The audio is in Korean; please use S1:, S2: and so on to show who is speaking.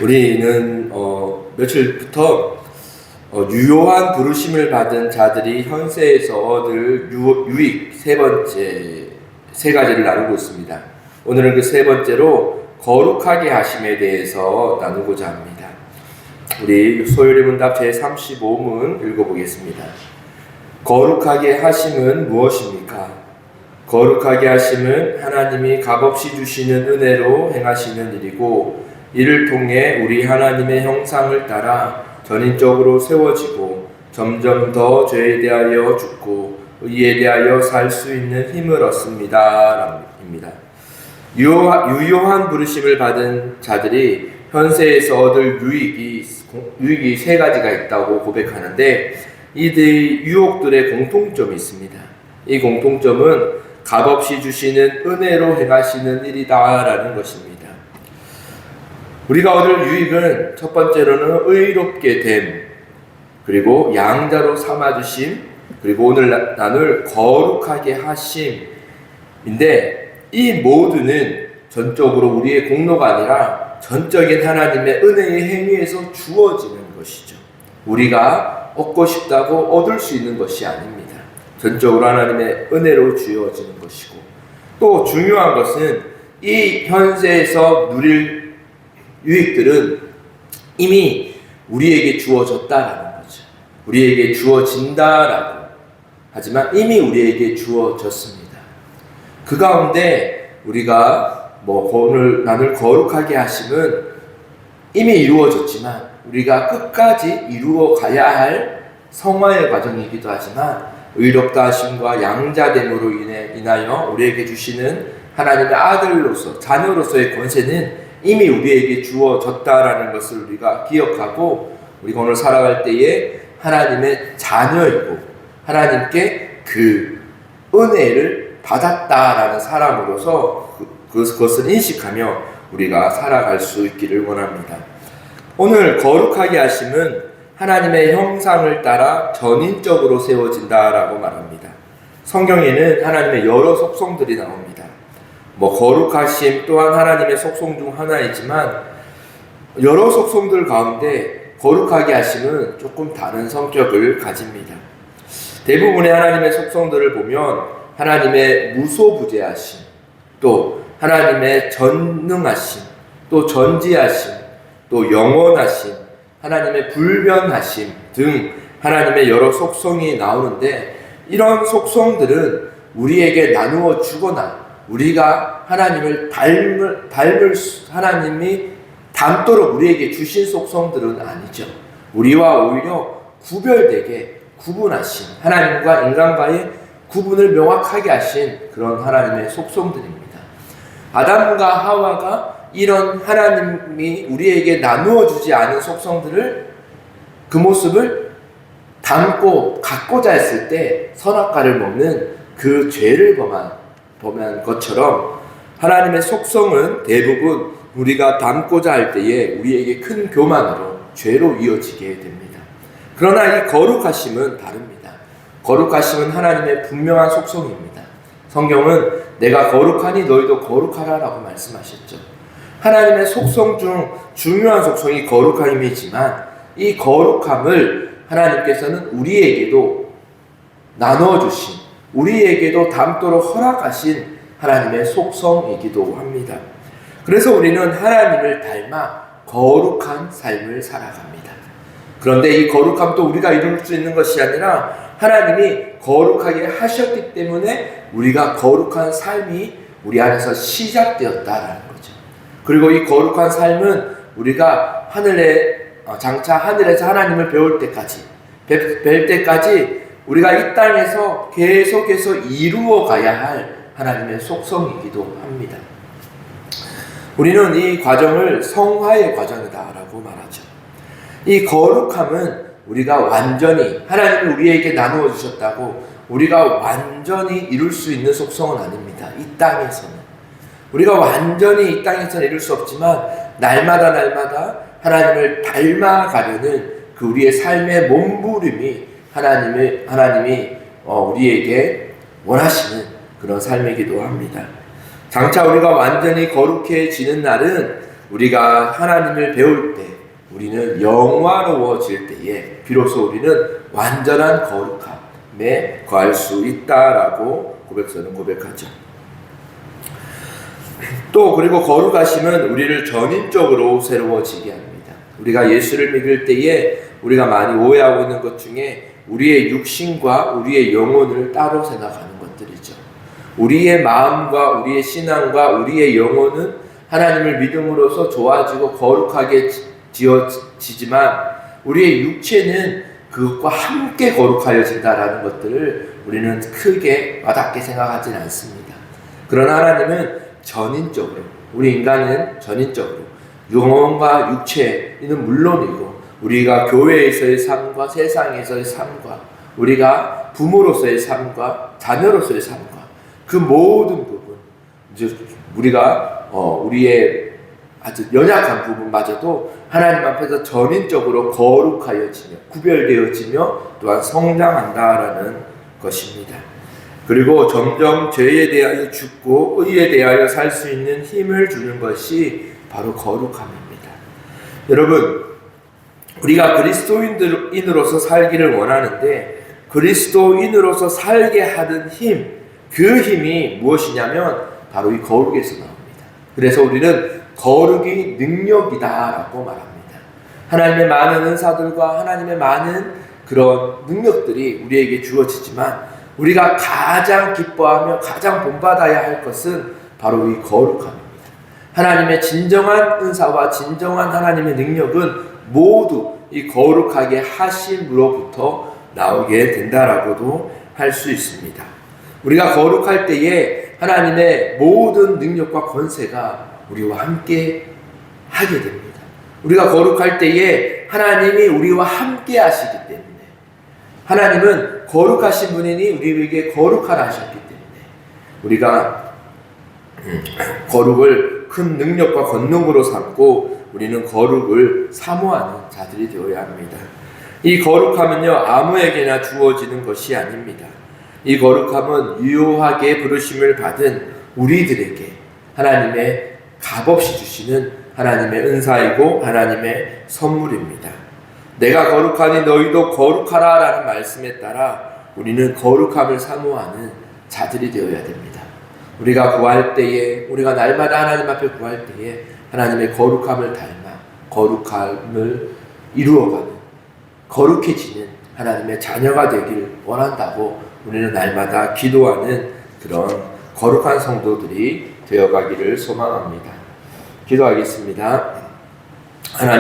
S1: 우리는 며칠부터 유효한 부르심을 받은 자들이 현세에서 얻을 유익 세 가지를 나누고 있습니다. 오늘은 그 세 번째로 거룩하게 하심에 대해서 나누고자 합니다. 우리 소요리 문답 제35문 읽어보겠습니다. 거룩하게 하심은 무엇입니까? 거룩하게 하심은 하나님이 값없이 주시는 은혜로 행하시는 일이고, 이를 통해 우리 하나님의 형상을 따라 전인적으로 세워지고 점점 더 죄에 대하여 죽고 의에 대하여 살 수 있는 힘을 얻습니다. 입니다. 유효한 부르심을 받은 자들이 현세에서 얻을 유익이 세 가지가 있다고 고백하는데, 이들의 유혹들의 공통점이 있습니다. 이 공통점은 값없이 주시는 은혜로 행하시는 일이다라는 것입니다. 우리가 얻을 유익은 첫 번째로는 의롭게 됨, 그리고 양자로 삼아주심, 그리고 오늘 나눌 거룩하게 하심인데, 이 모두는 전적으로 우리의 공로가 아니라 전적인 하나님의 은혜의 행위에서 주어지는 것이죠. 우리가 얻고 싶다고 얻을 수 있는 것이 아닙니다. 전적으로 하나님의 은혜로 주어지는 것이고, 또 중요한 것은 이 현세에서 누릴 유익들은 이미 우리에게 주어졌다라는 거죠. 우리에게 주어진다라고 하지만 이미 우리에게 주어졌습니다. 그 가운데 우리가 오늘 나눌 거룩하게 하심은 이미 이루어졌지만 우리가 끝까지 이루어 가야 할 성화의 과정이기도 하지만, 의롭다 하심과 양자됨으로 인하여 우리에게 주시는 하나님의 아들로서, 자녀로서의 권세는 이미 우리에게 주어졌다라는 것을 우리가 기억하고, 우리가 오늘 살아갈 때에 하나님의 자녀이고 하나님께 그 은혜를 받았다라는 사람으로서 그것을 인식하며 우리가 살아갈 수 있기를 원합니다. 오늘 거룩하게 하심은 하나님의 형상을 따라 전인적으로 세워진다라고 말합니다. 성경에는 하나님의 여러 속성들이 나옵니다. 거룩하심 또한 하나님의 속성 중 하나이지만, 여러 속성들 가운데 거룩하게 하심은 조금 다른 성격을 가집니다. 대부분의 하나님의 속성들을 보면 하나님의 무소부재하심, 또 하나님의 전능하심, 또 전지하심, 또 영원하심, 하나님의 불변하심 등 하나님의 여러 속성이 나오는데, 이런 속성들은 우리에게 나누어 주거나 우리가 하나님을 하나님이 닮도록 우리에게 주신 속성들은 아니죠. 우리와 오히려 구별되게 구분하신, 하나님과 인간과의 구분을 명확하게 하신 그런 하나님의 속성들입니다. 아담과 하와가 이런 하나님이 우리에게 나누어 주지 않은 속성들을, 그 모습을 담고 갖고자 했을 때 선악과를 먹는 그 죄를 범한 것처럼, 하나님의 속성은 대부분 우리가 담고자 할 때에 우리에게 큰 교만으로 죄로 이어지게 됩니다. 그러나 이 거룩하심은 다릅니다. 거룩하심은 하나님의 분명한 속성입니다. 성경은 내가 거룩하니 너희도 거룩하라라고 말씀하셨죠. 하나님의 속성 중 중요한 속성이 거룩함이지만, 이 거룩함을 하나님께서는 우리에게도 나눠주신, 우리에게도 담도록 허락하신 하나님의 속성이기도 합니다. 그래서 우리는 하나님을 닮아 거룩한 삶을 살아갑니다. 그런데 이 거룩함도 우리가 이룰 수 있는 것이 아니라 하나님이 거룩하게 하셨기 때문에 우리가 거룩한 삶이 우리 안에서 시작되었다라는 거죠. 그리고 이 거룩한 삶은 우리가 장차 하늘에서 하나님을 배울 때까지, 뵐 때까지 우리가 이 땅에서 계속해서 이루어 가야 할 하나님의 속성이기도 합니다. 우리는 이 과정을 성화의 과정이다라고 말하죠. 이 거룩함은 우리가 완전히, 하나님이 우리에게 나누어 주셨다고 우리가 완전히 이룰 수 있는 속성은 아닙니다. 이 땅에서는 우리가 완전히 이 땅에서는 이룰 수 없지만, 날마다 하나님을 닮아가려는 그 우리의 삶의 몸부림이 하나님이 우리에게 원하시는 그런 삶이기도 합니다. 장차 우리가 완전히 거룩해지는 날은 우리가 하나님을 배울 때 우리는 영화로워질 때에 비로소 우리는 완전한 거룩함에 거할 수 있다라고 고백서는 고백하죠. 또 그리고 거룩하심은 우리를 전인적으로 새로워지게 합니다. 우리가 예수를 믿을 때에 우리가 많이 오해하고 있는 것 중에 우리의 육신과 우리의 영혼을 따로 생각하는 것들이죠. 우리의 마음과 우리의 신앙과 우리의 영혼은 하나님을 믿음으로써 좋아지고 거룩하게 지어지지만 우리의 육체는 그것과 함께 거룩하여진다라는 것들을 우리는 크게 와닿게 생각하지는 않습니다. 그러나 하나님은 전인적으로, 우리 인간은 전인적으로 영혼과 육체는 물론이고 우리가 교회에서의 삶과 세상에서의 삶과 우리가 부모로서의 삶과 자녀로서의 삶과 그 모든 부분, 이제 우리가 우리의 아주 연약한 부분마저도 하나님 앞에서 전인적으로 거룩하여지며 구별되어지며 또한 성장한다라는 것입니다. 그리고 점점 죄에 대하여 죽고 의에 대하여 살 수 있는 힘을 주는 것이 바로 거룩함입니다. 여러분, 우리가 그리스도인으로서 살기를 원하는데 그리스도인으로서 살게 하는 힘, 그 힘이 무엇이냐면 바로 이 거룩에서 나옵니다. 그래서 우리는 거룩이 능력이다라고 말합니다. 하나님의 많은 은사들과 하나님의 많은 그런 능력들이 우리에게 주어지지만 우리가 가장 기뻐하며 가장 본받아야 할 것은 바로 이 거룩함입니다. 하나님의 진정한 은사와 진정한 하나님의 능력은 모두 이 거룩하게 하심으로부터 나오게 된다라고도 할 수 있습니다. 우리가 거룩할 때에 하나님의 모든 능력과 권세가 우리와 함께 하게 됩니다. 우리가 거룩할 때에 하나님이 우리와 함께 하시기 때문에 하나님은 거룩하신 분이니 우리에게 거룩하라 하셨기 때문에 우리가 거룩을 큰 능력과 권능으로 삼고 우리는 거룩을 사모하는 자들이 되어야 합니다. 이 거룩함은요, 아무에게나 주어지는 것이 아닙니다. 이 거룩함은 유효하게 부르심을 받은 우리들에게 하나님의 값없이 주시는 하나님의 은사이고 하나님의 선물입니다. 내가 거룩하니 너희도 거룩하라 라는 말씀에 따라 우리는 거룩함을 사모하는 자들이 되어야 됩니다. 우리가 구할 때에, 우리가 날마다 하나님 앞에 구할 때에 하나님의 거룩함을 닮아 거룩함을 이루어가는, 거룩해지는 하나님의 자녀가 되길 원한다고 우리는 날마다 기도하는 그런 거룩한 성도들이 되어가기를 소망합니다. 기도하겠습니다. 하나님